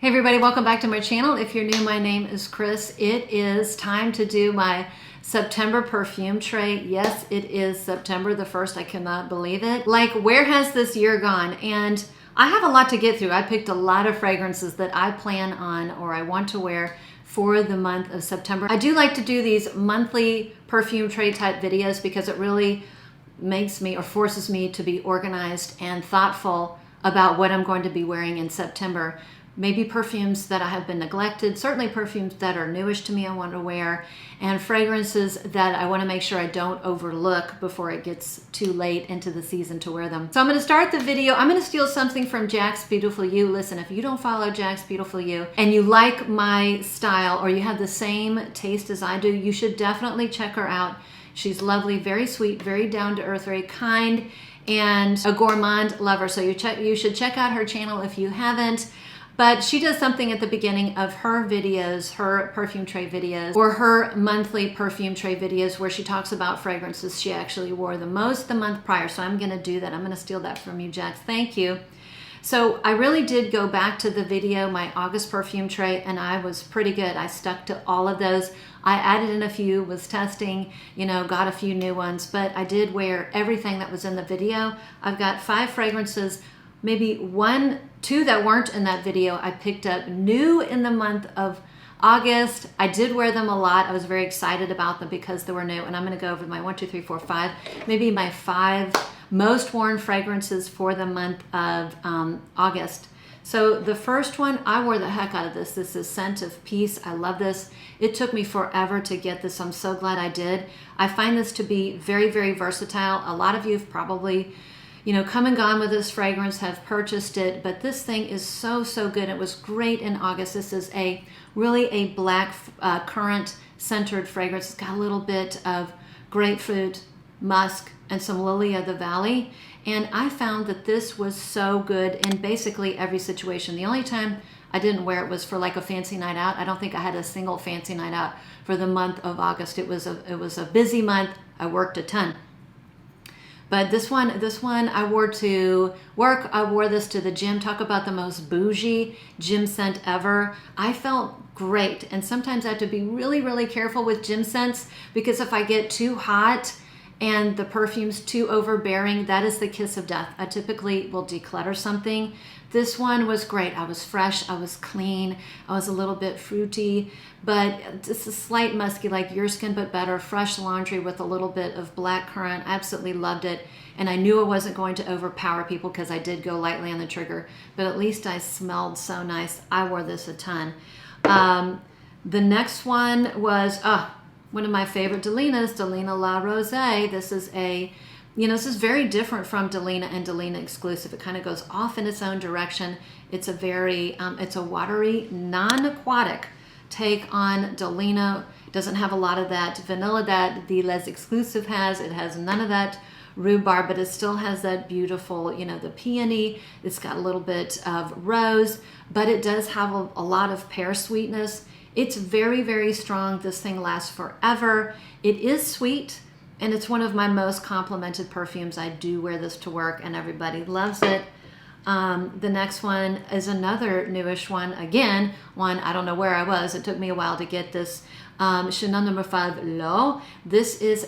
Hey everybody, welcome back to my channel. If you're new, my name is Chris. It is time to do my September perfume tray. Yes, it is September the 1st. I cannot believe it. Like, where has this year gone? And I have a lot to get through. I picked a lot of fragrances that I plan on or I want to wear for the month of September. I do like to do these monthly perfume tray type videos because it really makes me or forces me to be organized and thoughtful about what I'm going to be wearing in September. Maybe perfumes that I have been neglected, certainly perfumes that are newish to me I want to wear, and fragrances that I want to make sure I don't overlook before it gets too late into the season to wear them. So I'm going to start the video. I'm going to steal something from Jack's Beautiful You. Listen, if you don't follow Jack's Beautiful You and you like my style or you have the same taste as I do, you should definitely check her out. She's lovely, very sweet, very down to earth, very kind, and a gourmand lover. So you should check out her channel if you haven't. But she does something at the beginning of her videos, her perfume tray videos, or her monthly perfume tray videos where she talks about fragrances she actually wore the most the month prior. So I'm going to do that. I'm going to steal that from you, Jax. Thank you. So I really did go back to the video, my August perfume tray, and I was pretty good. I stuck to all of those. I added in a few, was testing, got a few new ones, but I did wear everything that was in the video. I've got 5 fragrances, maybe 1, 2 that weren't in that video I picked up new in the month of August. I did wear them a lot. I was very excited about them because they were new, and I'm going to go over my 1, 2, 3, 4, 5, maybe my 5 most worn fragrances for the month of August. So the first one, I wore the heck out of this. This is Scent of Peace. I love this. It took me forever to get this. I'm so glad I did. I find this to be very, very versatile. A lot of you have probably come and gone with this fragrance, have purchased it, but this thing is so, so good. It was great in August. This is really a black currant centered fragrance. It's got a little bit of grapefruit, musk, and some lily of the valley. And I found that this was so good in basically every situation. The only time I didn't wear it was for like a fancy night out. I don't think I had a single fancy night out for the month of August. It was a busy month. I worked a ton. But this one I wore to work. I wore this to the gym. Talk about the most bougie gym scent ever. I felt great. And sometimes I have to be really, really careful with gym scents because if I get too hot and the perfume's too overbearing, that is the kiss of death. I typically will declutter something. This one was great. I was fresh, I was clean, I was a little bit fruity, but just a slight musky, like your skin but better, fresh laundry with a little bit of black currant. I absolutely loved it. And I knew I wasn't going to overpower people because I did go lightly on the trigger, but at least I smelled so nice. I wore this a ton. The next one was one of my favorite Delinas, Delina La Rosèe. This is this is very different from Delina and Delina exclusive. It kind of goes off in its own direction. It's a very, it's a watery, non-aquatic take on Delina. It doesn't have a lot of that vanilla that the Les Exclusive has. It has none of that rhubarb, but it still has that beautiful, the peony. It's got a little bit of rose, but it does have a lot of pear sweetness. It's very, very strong. This thing lasts forever. It is sweet. And it's one of my most complimented perfumes. I do wear this to work and everybody loves it. The next one is another newish one. Again, I don't know where I was. It took me a while to get this. Chanel No. 5 L'Eau. This is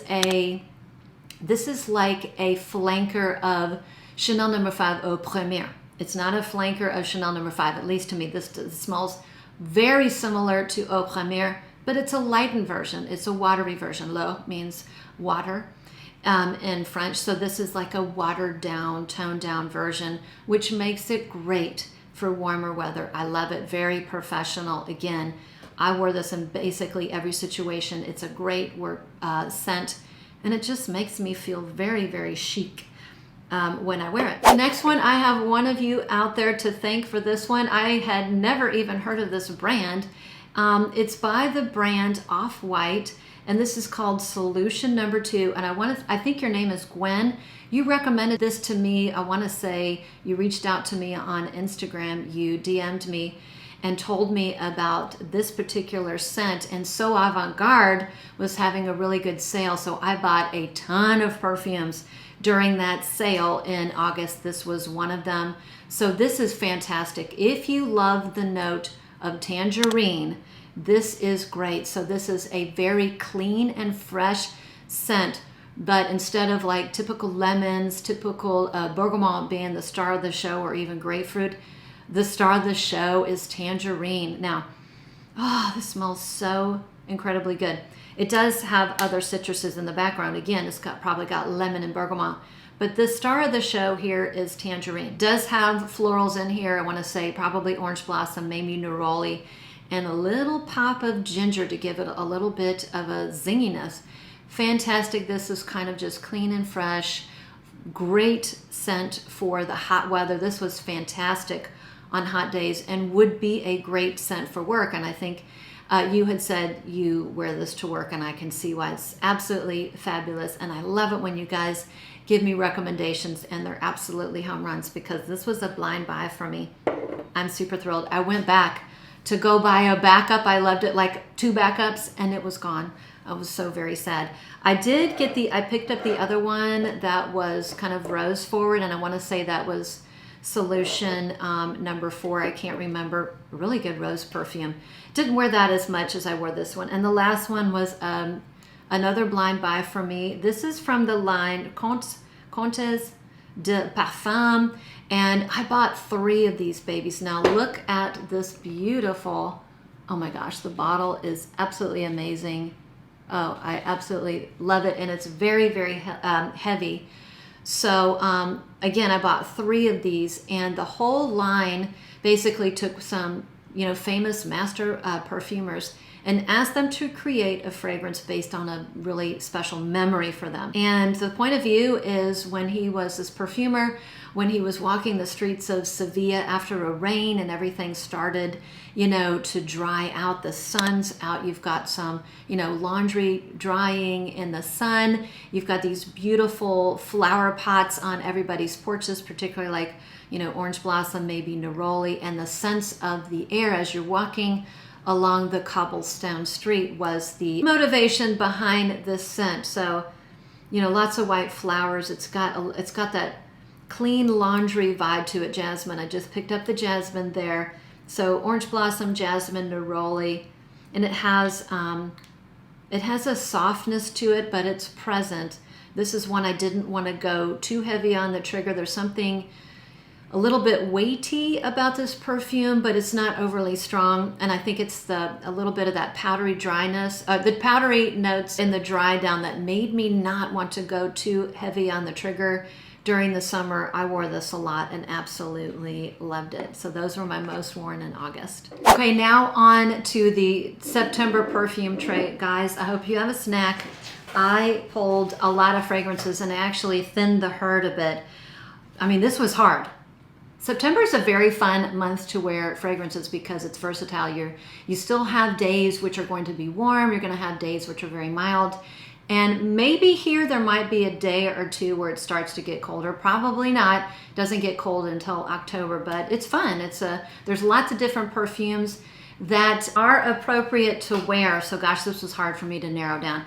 like a flanker of Chanel No. 5 Au Premier. It's not a flanker of Chanel No. 5, at least to me. This smells very similar to Au Premier, but it's a lightened version. It's a watery version. L'eau means water in French. So this is like a watered down, toned down version, which makes it great for warmer weather. I love it. Very professional. Again, I wore this in basically every situation. It's a great work scent, and it just makes me feel very, very chic when I wear it. The next one, I have one of you out there to thank for this one. I had never even heard of this brand. It's by the brand Off-White, and this is called Solution Number 2. And I think your name is Gwen. You recommended this to me. I want to say you reached out to me on Instagram. You DM'd me and told me about this particular scent, and SO Avant Garde was having a really good sale. So I bought a ton of perfumes during that sale in August. This was one of them. So this is fantastic. If you love the note of tangerine, this is great. So this is a very clean and fresh scent, but instead of like typical lemons, typical bergamot being the star of the show, or even grapefruit, the star of the show is tangerine. Now, oh, this smells so incredibly good. It does have other citruses in the background. Again, it's probably got lemon and bergamot, but the star of the show here is tangerine. It does have florals in here. I want to say probably orange blossom, maybe neroli, and a little pop of ginger to give it a little bit of a zinginess. Fantastic. This is kind of just clean and fresh. Great scent for the hot weather. This was fantastic on hot days and would be a great scent for work. And I think you had said you wear this to work, and I can see why. It's absolutely fabulous. And I love it when you guys give me recommendations and they're absolutely home runs, because this was a blind buy for me. I'm super thrilled. I went back to go buy a backup. I loved it, like 2 backups, and it was gone. I was so very sad. I did get I picked up the other one that was kind of rose forward, and I want to say that was Solution number 4. I can't remember. Really good rose perfume. Didn't wear that as much as I wore this one. And the last one was another blind buy for me. This is from the line Comete Parfum, and I bought 3 of these babies. Now look at this beautiful, oh my gosh, the bottle is absolutely amazing. Oh, I absolutely love it, and it's very, very heavy. So again, I bought 3 of these, and the whole line basically took some, famous master perfumers and asked them to create a fragrance based on a really special memory for them. And the point of view is when he was this perfumer, when he was walking the streets of Sevilla after a rain and everything started, to dry out, the sun's out, you've got some, laundry drying in the sun, you've got these beautiful flower pots on everybody's porches, particularly like, orange blossom, maybe neroli, and the sense of the air as you're walking along the cobblestone street was the motivation behind this scent. So, lots of white flowers. It's got that clean laundry vibe to it. Jasmine. I just picked up the jasmine there. So orange blossom, jasmine, neroli, and it has a softness to it, but it's present. This is one I didn't want to go too heavy on the trigger. There's something a little bit weighty about this perfume, but it's not overly strong. And I think it's a little bit of that powdery dryness, the powdery notes in the dry down that made me not want to go too heavy on the trigger. During the summer, I wore this a lot and absolutely loved it. So those were my most worn in August. Okay, now on to the September perfume tray. Guys, I hope you have a snack. I pulled a lot of fragrances and I actually thinned the herd a bit. I mean, this was hard. September is a very fun month to wear fragrances because it's versatile. You still have days which are going to be warm. You're going to have days which are very mild. And maybe here there might be a day or 2 where it starts to get colder. Probably not. It doesn't get cold until October, but it's fun. There's lots of different perfumes that are appropriate to wear. So gosh, this was hard for me to narrow down.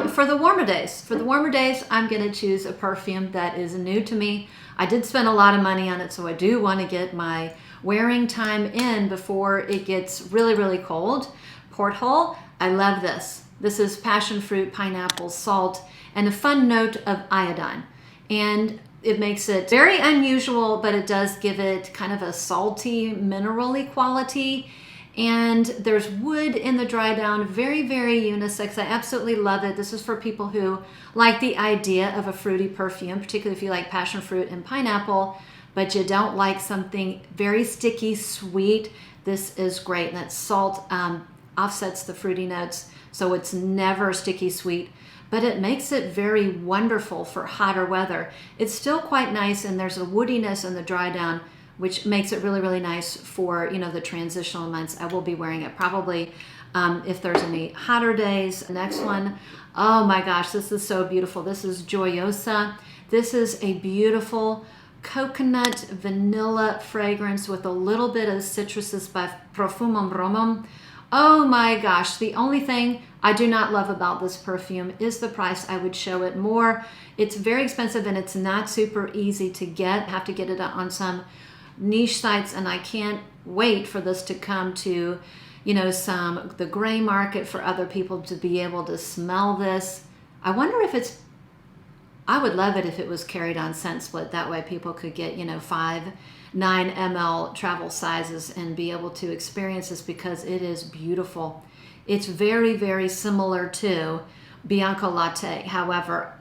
For the warmer days, I'm going to choose a perfume that is new to me. I did spend a lot of money on it, so I do want to get my wearing time in before it gets really, really cold. Porthole, I love this. This is passion fruit, pineapple, salt, and a fun note of iodine. And it makes it very unusual, but it does give it kind of a salty, mineral-y quality. And there's wood in the dry down, very, very unisex. I absolutely love it. This is for people who like the idea of a fruity perfume, particularly if you like passion fruit and pineapple, but you don't like something very sticky, sweet. This is great. And that salt offsets the fruity notes, so it's never sticky sweet, but it makes it very wonderful for hotter weather. It's still quite nice, and there's a woodiness in the dry down, which makes it really, really nice for, the transitional months. I will be wearing it probably if there's any hotter days. Next one, oh my gosh, this is so beautiful. This is Joyosa. This is a beautiful coconut vanilla fragrance with a little bit of citruses by Perfume. Oh my gosh, the only thing I do not love about this perfume is the price. I would show it more. It's very expensive and it's not super easy to get. I have to get it on some niche sites, and I can't wait for this to come to, you know, the gray market for other people to be able to smell this. I wonder if it's, I would love it if it was carried on scent split. That way people could get, you know, 9 ml travel sizes and be able to experience this, because it is beautiful. It's very, very similar to Bianco Latte. However,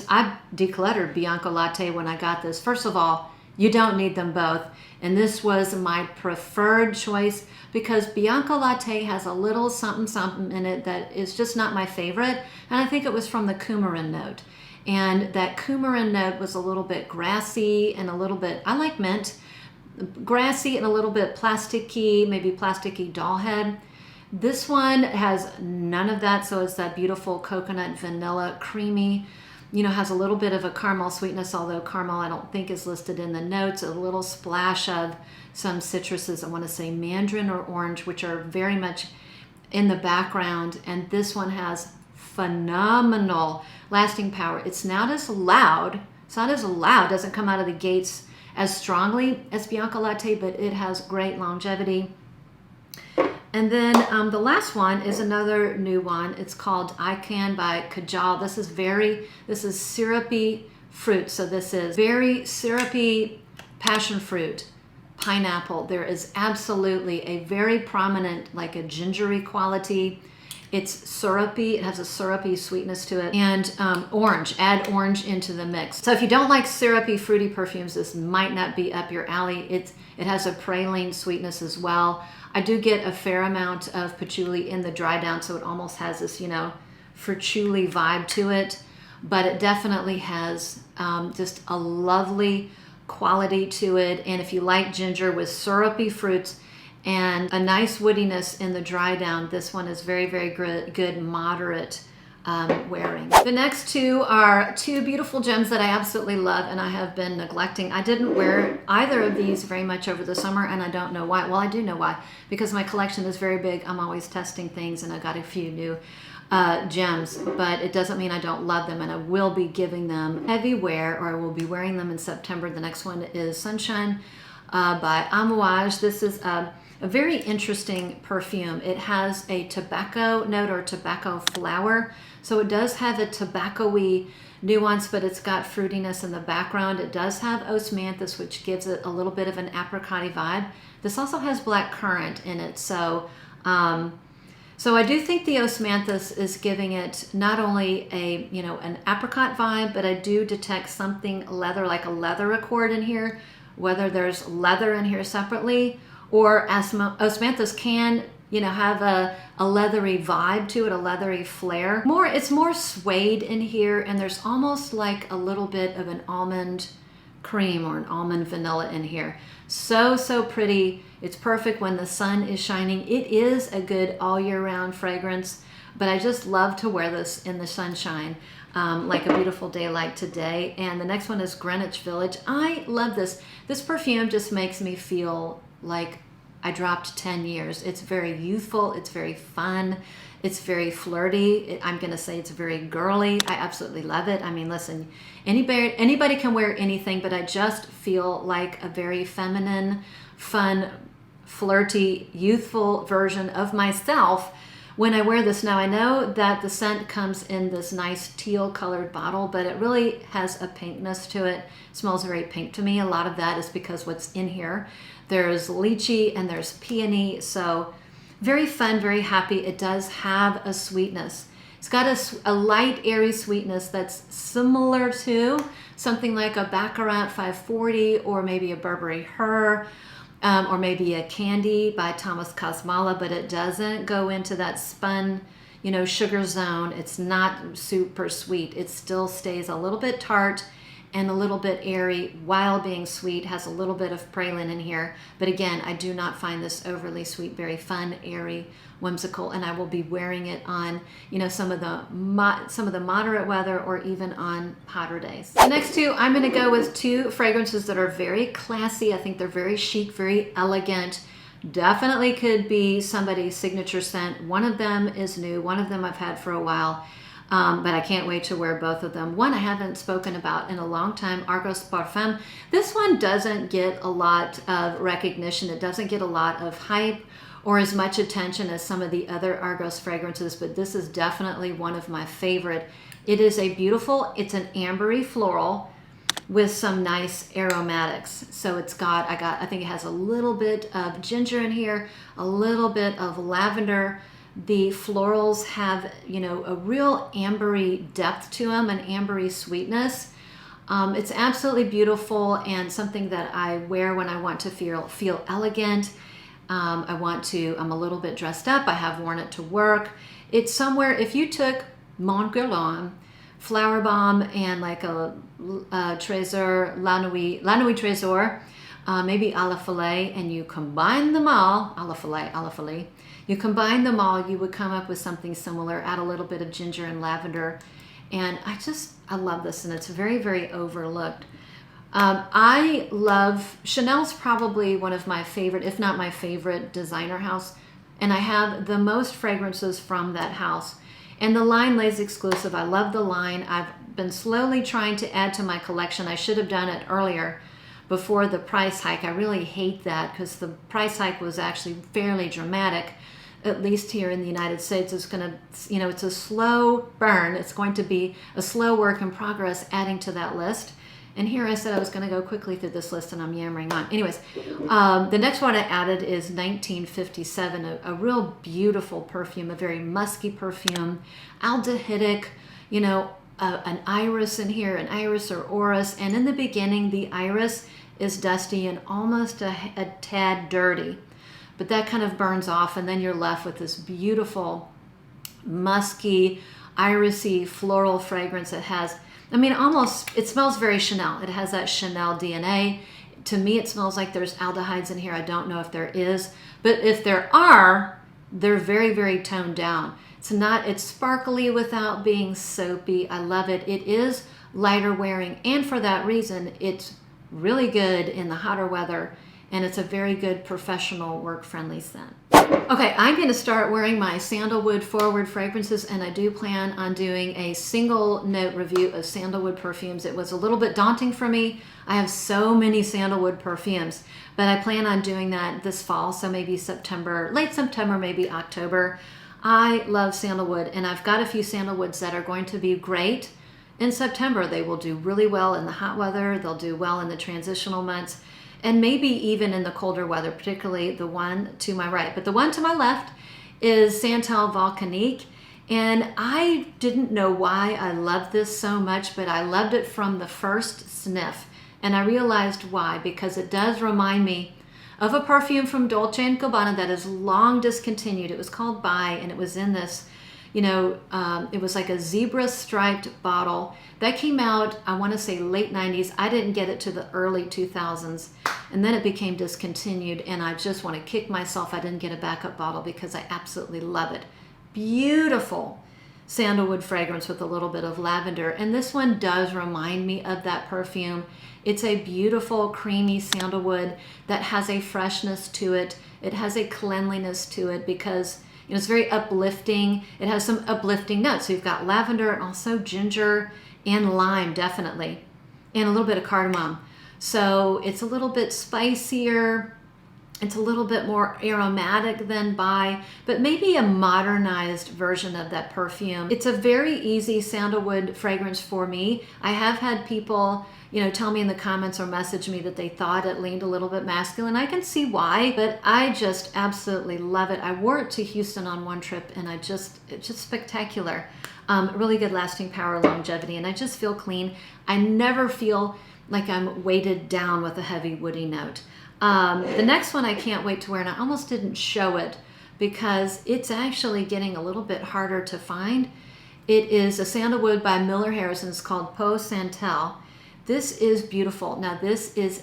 I decluttered Bianco Latte when I got this. First of all, you don't need them both. And this was my preferred choice because Bianco Latte has a little something something in it that is just not my favorite. And I think it was from the coumarin note. And that coumarin note was a little bit grassy and a little bit, I like mint, grassy and a little bit plasticky, maybe plasticky doll head. This one has none of that, so it's that beautiful coconut vanilla, creamy, you know, has a little bit of a caramel sweetness, although caramel I don't think is listed in the notes, a little splash of some citruses, I want to say mandarin or orange, which are very much in the background, and this one has phenomenal lasting power. It's not as loud, doesn't come out of the gates as strongly as Bianco Latte, but it has great longevity. And then the last one is another new one. It's called Äican by Kajal. This is syrupy fruit. So this is very syrupy passion fruit, pineapple. There is absolutely a very prominent, like a gingery quality. It's syrupy, it has a syrupy sweetness to it, and orange, add orange into the mix. So if you don't like syrupy, fruity perfumes, this might not be up your alley. It has a praline sweetness as well. I do get a fair amount of patchouli in the dry down, so it almost has this, you know, patchouli vibe to it, but it definitely has just a lovely quality to it. And if you like ginger with syrupy fruits, and a nice woodiness in the dry down, this one is very, very good moderate wearing. The next two are two beautiful gems that I absolutely love and I have been neglecting. I didn't wear either of these very much over the summer, and I don't know why. Well, I do know why, because my collection is very big. I'm always testing things, and I got a few new gems, but it doesn't mean I don't love them, and I will be giving them heavy wear, or I will be wearing them in September. The next one is Sunshine by Amouage. This is a very interesting perfume. It has a tobacco note or tobacco flower. So it does have a tobacco-y nuance, but it's got fruitiness in the background. It does have osmanthus, which gives it a little bit of an apricot-y vibe. This also has black currant in it. So I do think the osmanthus is giving it not only an apricot vibe, but I do detect something leather, like a leather accord in here, whether there's leather in here separately, or osmanthus can, have a leathery vibe to it, a leathery flair. It's more suede in here, and there's almost like a little bit of an almond cream or an almond vanilla in here. So pretty. It's perfect when the sun is shining. It is a good all year round fragrance, but I just love to wear this in the sunshine, like a beautiful day like today. And the next one is Greenwich Village. I love this. This perfume just makes me feel like I dropped 10 years. It's very youthful. It's very fun. It's very flirty. I'm going to say it's very girly. I absolutely love it. I mean, listen, anybody can wear anything, but I just feel like a very feminine, fun, flirty, youthful version of myself when I wear this. Now, I know that the scent comes in this nice teal colored bottle, but it really has a pinkness to it. It smells very pink to me. A lot of that is because what's in here. There's lychee and there's peony, so very fun, very happy. It does have a sweetness. It's got a light, airy sweetness that's similar to something like a Baccarat 540 or maybe a Burberry Her, or maybe a Candy by Thomas Kosmala, but it doesn't go into that spun, sugar zone. It's not super sweet. It still stays a little bit tart and a little bit airy while being sweet. Has a little bit of praline in here, but again, I do not find this overly sweet. Very fun, airy, whimsical, and I will be wearing it on some of the moderate weather or even on hotter days. The next two, I'm going to go with two fragrances that are very classy. I think they're very chic, very elegant. Definitely could be somebody's signature scent. One of them is new. One of them I've had for a while. But I can't wait to wear both of them. One I haven't spoken about in a long time, Argos Pour Femme. This one doesn't get a lot of recognition. It doesn't get a lot of hype or as much attention as some of the other Argos fragrances, but this is definitely one of my favorite. It is a beautiful, it's an ambery floral with some nice aromatics. So it's got, I think it has a little bit of ginger in here, a little bit of lavender. The florals have, you know, a real ambery depth to them, an ambery sweetness. It's absolutely beautiful and something that I wear when I want to feel elegant. I'm a little bit dressed up. I have worn it to work. It's somewhere, if you took Mont Guerlain, Flower Bomb, and like a Trésor, La Nuit Trésor, maybe à la Filet, and you combine them all, à la Filet, you combine them all, you would come up with something similar, add a little bit of ginger and lavender. And I love this, and it's very, very overlooked. I love, Chanel's probably one of my favorite, if not my favorite designer house. And I have the most fragrances from that house. And the line Les Exclusive, I love the line. I've been slowly trying to add to my collection. I should have done it earlier before the price hike. I really hate that because the price hike was actually fairly dramatic. At least here in the United States, it's going to, you know, it's a slow burn. It's going to be a slow work in progress adding to that list. And here I said I was going to go quickly through this list, and I'm yammering on. Anyways, the next one I added is 1957, a real beautiful perfume, a very musky perfume, aldehydic, you know, an iris in here, an iris or orris. And in the beginning, the iris is dusty and almost a tad dirty. But that kind of burns off, and then you're left with this beautiful, musky, irisy, floral fragrance that has, I mean, almost, it smells very Chanel. It has that Chanel DNA. To me, it smells like there's aldehydes in here. I don't know if there is, but if there are, they're very, very toned down. It's sparkly without being soapy. I love it. It is lighter wearing, and for that reason, it's really good in the hotter weather. And it's a very good professional work-friendly scent. Okay, I'm going to start wearing my sandalwood forward fragrances, and I do plan on doing a single note review of sandalwood perfumes. It was a little bit daunting for me. I have so many sandalwood perfumes, but I plan on doing that this fall, so maybe September, late September, maybe October. I love sandalwood, and I've got a few sandalwoods that are going to be great in September. They will do really well in the hot weather. They'll do well in the transitional months. And maybe even in the colder weather, particularly the one to my right. But the one to my left is Santal Volcanique. And I didn't know why I loved this so much, but I loved it from the first sniff. And I realized why, because it does remind me of a perfume from Dolce & Gabbana that is long discontinued. It was called By, and it was in this, you know, it was like a zebra striped bottle that came out, I want to say late 90s. I didn't get it to the early 2000s, and then it became discontinued, and I just want to kick myself I didn't get a backup bottle because I absolutely love it. Beautiful sandalwood fragrance with a little bit of lavender, and this one does remind me of that perfume. It's a beautiful creamy sandalwood that has a freshness to it. It has a cleanliness to it because, you know, it's very uplifting. It has some uplifting notes. So you've got lavender and also ginger and lime, definitely, and a little bit of cardamom. So it's a little bit spicier. It's a little bit more aromatic than By, but maybe a modernized version of that perfume. It's a very easy sandalwood fragrance for me. I have had people, you know, tell me in the comments or message me that they thought it leaned a little bit masculine. I can see why, but I just absolutely love it. I wore it to Houston on one trip, and it's just spectacular. Really good lasting power, longevity, and I just feel clean. I never feel like I'm weighted down with a heavy woody note. The next one I can't wait to wear, and I almost didn't show it because it's actually getting a little bit harder to find. It is a sandalwood by Miller Harris, and it's called Peau Santal. This is beautiful. Now this is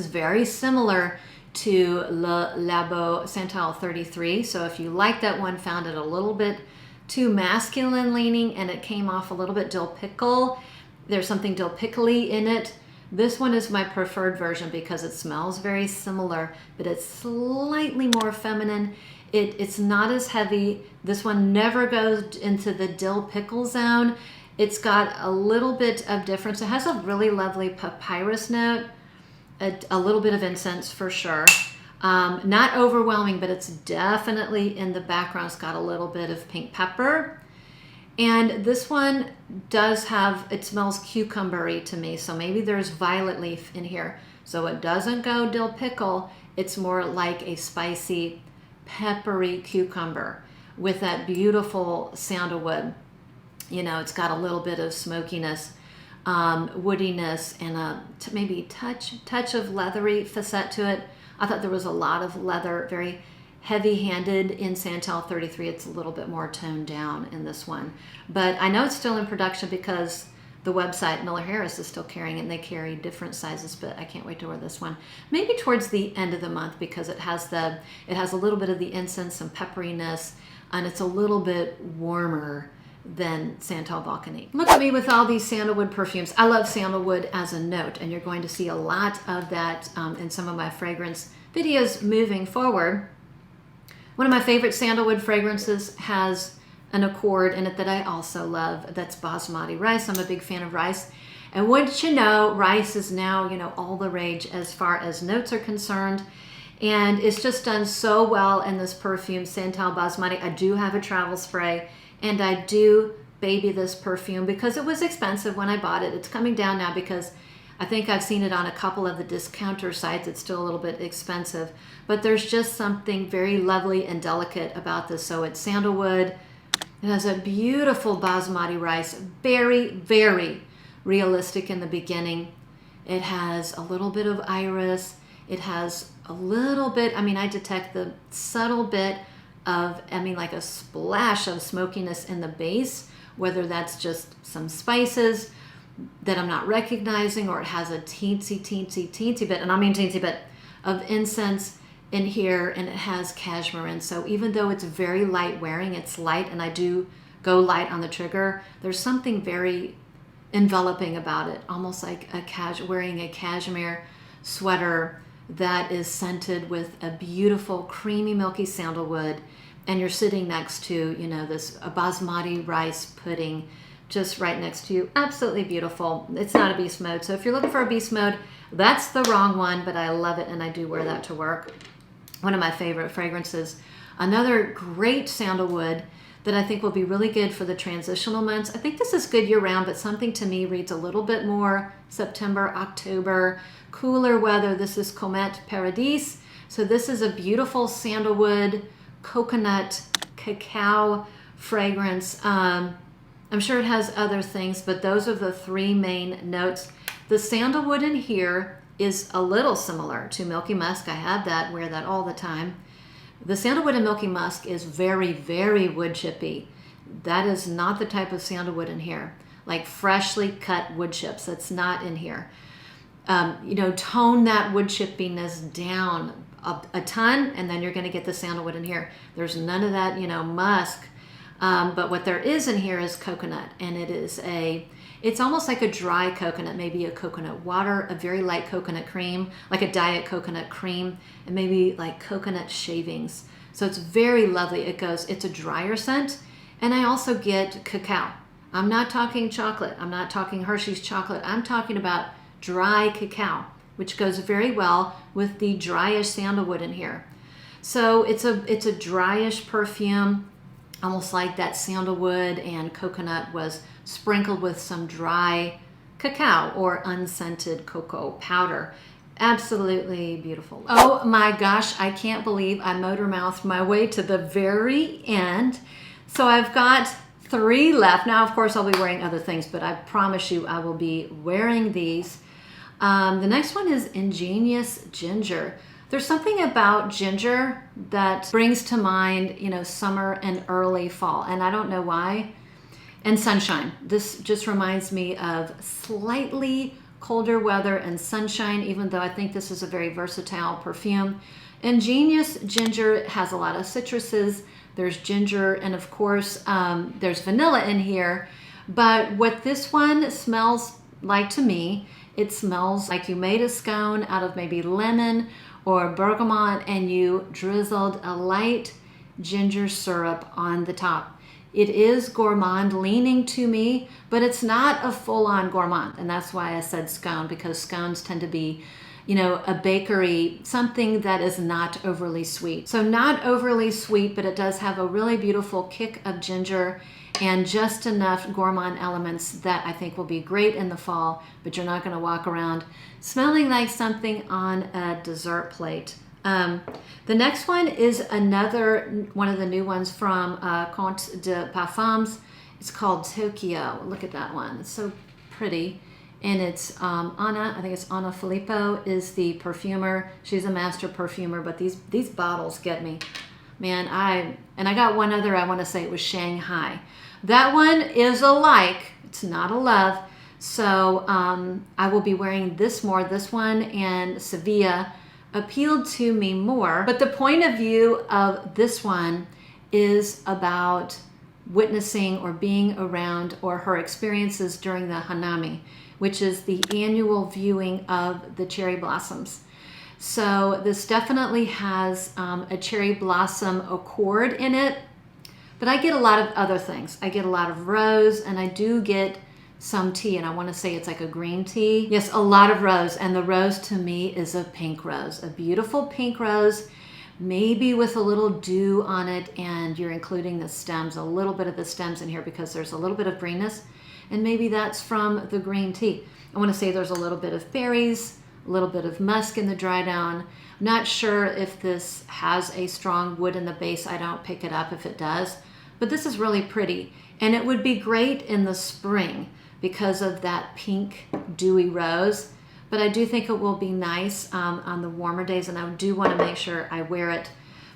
very similar to Le Labo Santal 33. So if you like that one, found it a little bit too masculine leaning, and it came off a little bit dill pickle. There's something dill pickly in it, This one is my preferred version because it smells very similar, but it's slightly more feminine. It's not as heavy. This one never goes into the dill pickle zone. It's got a little bit of difference. It has a really lovely papyrus note, a little bit of incense for sure. Not overwhelming, but it's definitely in the background. It's got a little bit of pink pepper. And this one does have, it smells cucumbery to me. So maybe there's violet leaf in here. So it doesn't go dill pickle. It's more like a spicy, peppery cucumber with that beautiful sandalwood. You know, it's got a little bit of smokiness, woodiness, and a maybe touch of leathery facet to it. I thought there was a lot of leather, very heavy-handed in Santal 33. It's a little bit more toned down in this one. But I know it's still in production because the website, Miller Harris, is still carrying it, and they carry different sizes, but I can't wait to wear this one. Maybe towards the end of the month because it has a little bit of the incense and pepperiness, and it's a little bit warmer than Santal Volcanique. Look at me with all these sandalwood perfumes. I love sandalwood as a note, and you're going to see a lot of that in some of my fragrance videos moving forward. One of my favorite sandalwood fragrances has an accord in it that I also love. That's basmati rice. I'm a big fan of rice. And wouldn't you know, rice is now, you know, all the rage as far as notes are concerned. And it's just done so well in this perfume, Santal Basmati. I do have a travel spray, and I do baby this perfume because it was expensive when I bought it. It's coming down now because I think I've seen it on a couple of the discounter sites. It's still a little bit expensive, but there's just something very lovely and delicate about this. So it's sandalwood. It has a beautiful basmati rice, very, very realistic in the beginning. It has a little bit of iris. It has a little bit, I mean, I detect the subtle bit of, like a splash of smokiness in the base, whether that's just some spices that I'm not recognizing, or it has a teensy bit, and I mean teensy bit, of incense in here, and it has cashmere in. So even though it's very light wearing, it's light, and I do go light on the trigger, there's something very enveloping about it, almost like wearing a cashmere sweater that is scented with a beautiful creamy milky sandalwood, and you're sitting next to, you know, this basmati rice pudding just right next to you. Absolutely beautiful. It's not a beast mode, so if you're looking for a beast mode, that's the wrong one, but I love it, and I do wear that to work. One of my favorite fragrances. Another great sandalwood that I think will be really good for the transitional months. I think this is good year-round, but something to me reads a little bit more September, October, cooler weather. This is Comete Paradis. So this is a beautiful sandalwood, coconut, cacao fragrance. I'm sure it has other things, but those are the three main notes. The sandalwood in here is a little similar to Milky Musk. I have that, wear that all the time. The sandalwood in Milky Musk is very, very wood chippy. That is not the type of sandalwood in here. Like freshly cut wood chips, that's not in here. You know, tone that wood chippiness down a ton, and then you're gonna get the sandalwood in here. There's none of that, you know, musk. But what there is in here is coconut, and it's almost like a dry coconut, maybe a coconut water, a very light coconut cream, like a diet coconut cream, and maybe like coconut shavings. So it's very lovely. It's a drier scent, and I also get cacao. I'm not talking chocolate. I'm not talking Hershey's chocolate. I'm talking about dry cacao, which goes very well with the dryish sandalwood in here. So it's a dryish perfume, almost like that sandalwood and coconut was sprinkled with some dry cacao or unscented cocoa powder. Absolutely beautiful. Oh my gosh, I can't believe I motor mouthed my way to the very end. So I've got 3 left. Now, of course, I'll be wearing other things, but I promise you I will be wearing these. The next one is Ingenious Ginger. There's something about ginger that brings to mind, you know, summer and early fall, and I don't know why. And sunshine. This just reminds me of slightly colder weather and sunshine, even though I think this is a very versatile perfume. Ingenious Ginger has a lot of citruses. There's ginger, and of course, there's vanilla in here. But what this one smells like to me It smells like you made a scone out of maybe lemon or bergamot and you drizzled a light ginger syrup on the top. It is gourmand leaning to me, but it's not a full-on gourmand. And that's why I said scone, because scones tend to be, you know, a bakery, something that is not overly sweet. So not overly sweet, but it does have a really beautiful kick of ginger and just enough gourmand elements that I think will be great in the fall, but you're not going to walk around smelling like something on a dessert plate. The next one is another one of the new ones from Comete Parfums. It's called Tokyo. Look at that one. It's so pretty. And it's Anna, I think it's Anna Filippo is the perfumer. She's a master perfumer, but these bottles get me. Man, I got one other, I want to say it was Shanghai. That one is a like, it's not a love. So I will be wearing this more. This one and Sevilla appealed to me more. But the point of view of this one is about witnessing or being around or her experiences during the Hanami, which is the annual viewing of the cherry blossoms. So this definitely has a cherry blossom accord in it, but I get a lot of other things. I get a lot of rose, and I do get some tea, and I want to say it's like a green tea. Yes, a lot of rose, and the rose to me is a pink rose, a beautiful pink rose, maybe with a little dew on it, and you're including the stems, a little bit of the stems in here because there's a little bit of greenness, and maybe that's from the green tea. I want to say there's a little bit of berries, a little bit of musk in the dry down. I'm not sure if this has a strong wood in the base. I don't pick it up if it does, but this is really pretty, and it would be great in the spring because of that pink dewy rose. But I do think it will be nice on the warmer days, and I do want to make sure I wear it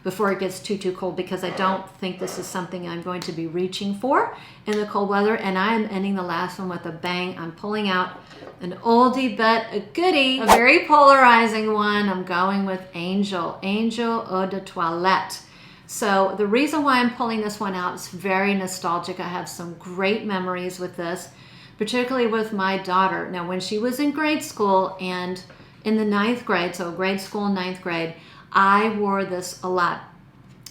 before it gets too cold, because I don't think this is something I'm going to be reaching for in the cold weather. And I'm ending the last one with a bang. I'm pulling out an oldie but a goodie, a very polarizing one. I'm going with Angel Eau de Toilette. So the reason why I'm pulling this one out is very nostalgic. I have some great memories with this, particularly with my daughter. Now, when she was in grade school and in the 9th grade, so grade school and 9th grade, I wore this a lot.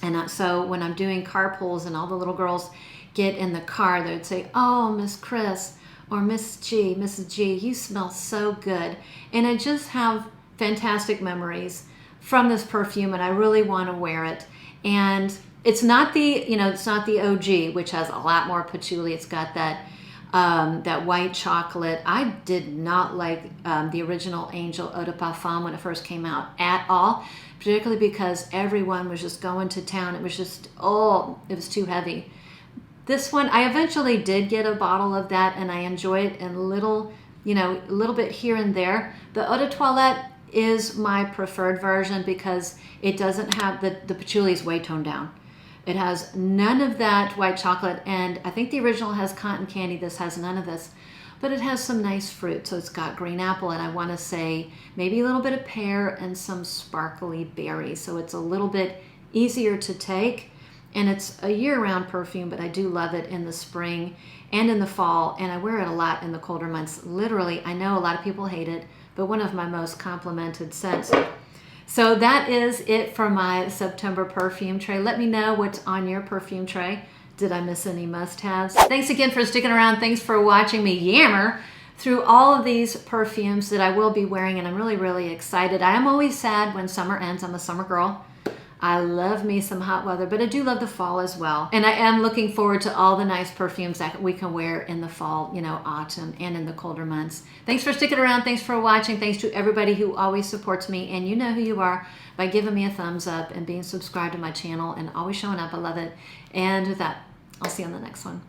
And so when I'm doing carpools and all the little girls get in the car, they'd say, "Oh, Miss Chris," or Mrs. G, "you smell so good." And I just have fantastic memories from this perfume, and I really want to wear it. And it's not the, it's not the OG, which has a lot more patchouli. It's got that white chocolate. I did not like the original Angel Eau de Parfum when it first came out at all, particularly because everyone was just going to town. It was just, it was too heavy. This one, I eventually did get a bottle of that, and I enjoy it in a little bit here and there. The Eau de Toilette is my preferred version because it doesn't have the patchouli is way toned down. It has none of that white chocolate, and I think the original has cotton candy. This has none of this, but it has some nice fruit. So it's got green apple, and I want to say maybe a little bit of pear and some sparkly berries. So it's a little bit easier to take, and it's a year-round perfume, but I do love it in the spring and in the fall, and I wear it a lot in the colder months. Literally, I know a lot of people hate it, but one of my most complimented scents. So that is it for my September perfume tray. Let me know what's on your perfume tray. Did I miss any must-haves? Thanks again for sticking around. Thanks for watching me yammer through all of these perfumes that I will be wearing, and I'm really, really excited. I am always sad when summer ends. I'm a summer girl. I love me some hot weather, but I do love the fall as well. And I am looking forward to all the nice perfumes that we can wear in the fall, autumn, and in the colder months. Thanks for sticking around. Thanks for watching. Thanks to everybody who always supports me. And you know who you are by giving me a thumbs up and being subscribed to my channel and always showing up. I love it. And with that, I'll see you on the next one.